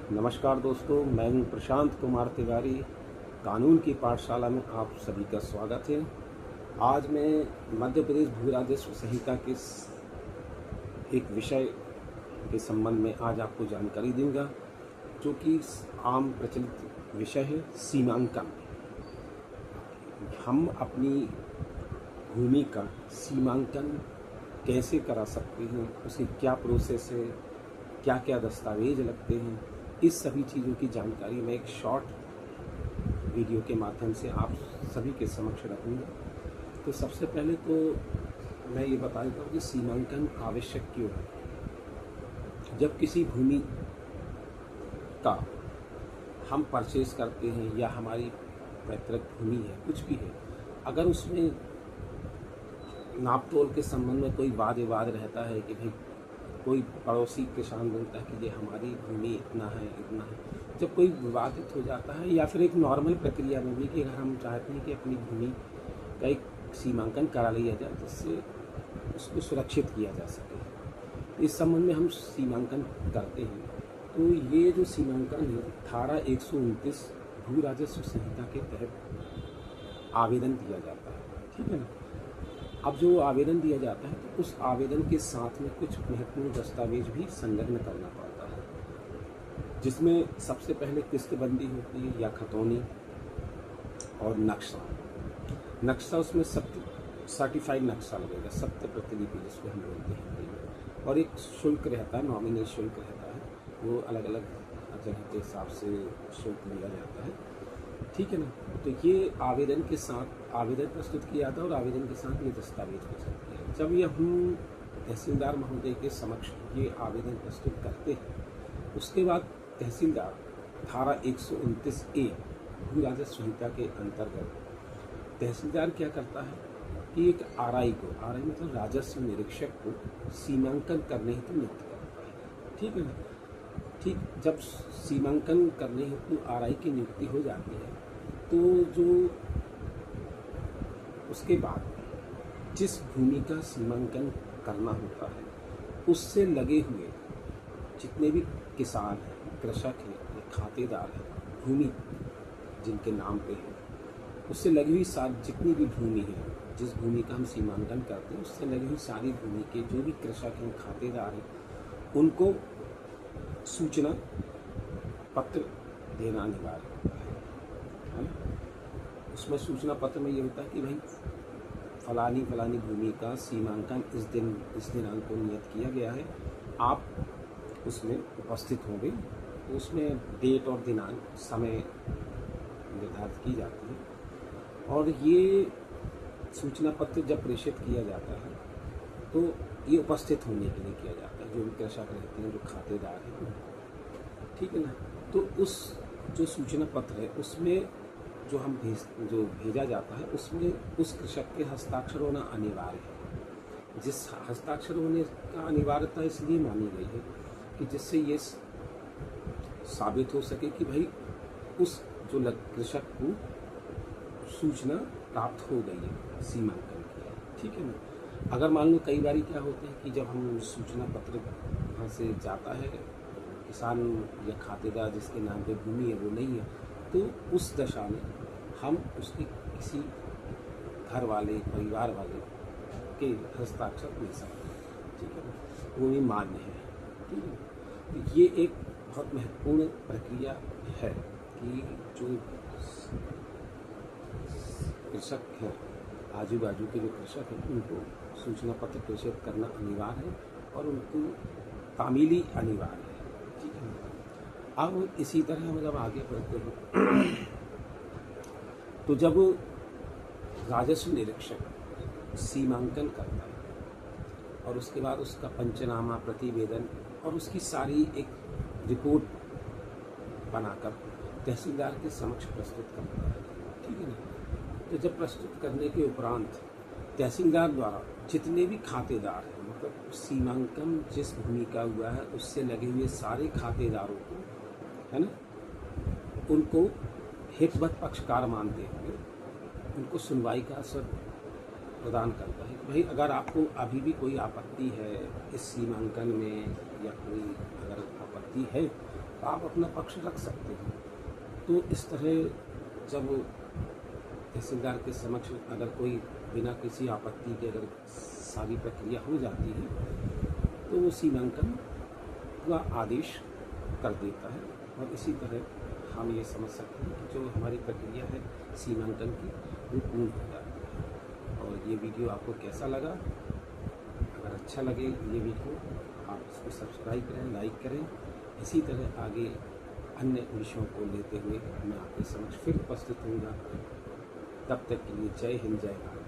नमस्कार दोस्तों, मैं हूं प्रशांत कुमार तिवारी। कानून की पाठशाला में आप सभी का स्वागत है। आज मैं मध्य प्रदेश भू राजस्व संहिता के एक विषय के संबंध में आज आपको जानकारी दूंगा, जो कि आम प्रचलित विषय है सीमांकन। हम अपनी भूमि का सीमांकन कैसे करा सकते हैं, उसकी क्या प्रोसेस है, क्या क्या दस्तावेज लगते हैं, इस सभी चीज़ों की जानकारी मैं एक शॉर्ट वीडियो के माध्यम से आप सभी के समक्ष रखूँगा। तो सबसे पहले तो मैं ये बता देता हूँ कि सीमांकन आवश्यक क्यों है। जब किसी भूमि का हम परचेज करते हैं या हमारी पैतृक भूमि है, कुछ भी है, अगर उसमें नाप तोल के संबंध में कोई वाद विवाद रहता है कि भाई कोई पड़ोसी किसान बोलता है कि ये हमारी भूमि इतना है इतना है, जब कोई विवादित हो जाता है या फिर एक नॉर्मल प्रक्रिया में भी कि अगर हम चाहते हैं कि अपनी भूमि का एक सीमांकन करा लिया जाए जिससे उसको सुरक्षित किया जा सके, तो इस संबंध में हम सीमांकन करते हैं। तो ये जो सीमांकन है धारा 129 भू राजस्व संहिता के तहत आवेदन दिया जाता है, ठीक है ना। अब जो आवेदन दिया जाता है तो उस आवेदन के साथ में कुछ महत्वपूर्ण दस्तावेज भी संलग्न करना पड़ता है, जिसमें सबसे पहले किस्तबंदी होती है या खतौनी और नक्शा उसमें सर्टिफाइड नक्शा लगेगा, सत्य प्रतिलिपि जिसको हम बोलते हैं, और एक शुल्क रहता है, नॉमिनल शुल्क रहता है, वो अलग अलग जगह के हिसाब से शुल्क लिया जाता है, ठीक है ना। तो ये आवेदन के साथ आवेदन प्रस्तुत किया था और आवेदन के साथ ये दस्तावेज प्रस्तुत किया। जब ये हम तहसीलदार महोदय के समक्ष ये आवेदन प्रस्तुत करते हैं, उसके बाद तहसीलदार धारा 129A भू राजस्व संहिता के अंतर्गत तहसीलदार क्या करता है कि एक आरआई मतलब राजस्व निरीक्षक को सीमांकन करने हेतु नियुक्त करता है, ठीक है ना। ठीक, जब सीमांकन करने हेतु आरआई की नियुक्ति हो जाती है तो जो उसके बाद जिस भूमि का सीमांकन करना होता है उससे लगे हुए जितने भी किसान हैं, कृषक हैं, खातेदार हैं, भूमि जिनके नाम पे है, उससे लगी हुई जितनी भी भूमि है, जिस भूमि का हम सीमांकन करते हैं उससे लगी हुई सारी भूमि के जो भी कृषक हैं, खातेदार हैं, उनको सूचना पत्र देना अनिवार्य होता है ना। उसमें सूचना पत्र में ये होता है कि भाई फलानी भूमि का सीमांकन इस दिनांक को नियत किया गया है, आप उसमें उपस्थित होंगे। तो उसमें डेट और दिनांक समय निर्धारित की जाती है, और ये सूचना पत्र जब प्रेषित किया जाता है तो ये उपस्थित होने के लिए किया जाता है, जो भी कृषक रहते हैं, जो खातेदार हैं, ठीक है ना। तो उस जो सूचना पत्र है उसमें जो भेजा जाता है उसमें उस कृषक के हस्ताक्षर होना अनिवार्य है। जिस हस्ताक्षर होने का अनिवार्यता इसलिए मानी गई है कि जिससे ये साबित हो सके कि भाई उस जो कृषक को सूचना प्राप्त हो गई है सीमांकन की, ठीक है ना। अगर मान लो कई बार क्या होता है कि जब हम सूचना पत्र वहाँ से जाता है, किसान या खातेदार जिसके नाम पे भूमि है वो नहीं है, तो उस दशा में हम उसके किसी घर वाले परिवार वाले के हस्ताक्षर ले सकते हैं, ठीक है ना, वो भी मान्य है, ठीक है। तो ये एक बहुत महत्वपूर्ण प्रक्रिया है कि जो कृषक हैं, आजू बाजू के जो कृषक हैं, उनको सूचना पत्र प्रेषित करना अनिवार्य है और उनको तामीली अनिवार्य है, ठीक है। अब इसी तरह हम जब आगे बढ़ते हैं तो जब राजस्व निरीक्षक सीमांकन करता है और उसके बाद उसका पंचनामा, प्रतिवेदन और उसकी सारी एक रिपोर्ट बनाकर तहसीलदार के समक्ष प्रस्तुत करता है, ठीक है ना। तो जब प्रस्तुत करने के उपरांत तहसीलदार द्वारा जितने भी खातेदार हैं, मतलब सीमांकन जिस भूमि का हुआ है उससे लगे हुए सारे खातेदारों को, है ना, उनको हितवत पक्षकार मानते हुए उनको सुनवाई का अवसर प्रदान करता है कि भाई अगर आपको अभी भी कोई आपत्ति है इस सीमांकन में या कोई अगर आपत्ति है आप अपना पक्ष रख सकते हैं। तो इस तरह जब तहसीलदार के समक्ष अगर कोई बिना किसी आपत्ति के अगर सारी प्रक्रिया हो जाती है तो वो सीमांकन का आदेश कर देता है। और इसी तरह हम ये समझ सकते हैं कि जो हमारी प्रक्रिया है सीमांकन की वो पूर्ण हो जाती है। और ये वीडियो आपको कैसा लगा? अगर अच्छा लगे ये वीडियो आप इसको सब्सक्राइब करें, लाइक करें। इसी तरह आगे अन्य विषयों को लेते हुए मैं आपके समक्ष फिर उपस्थित होऊंगा। तब तक के लिए जय हिंद, जय भारत।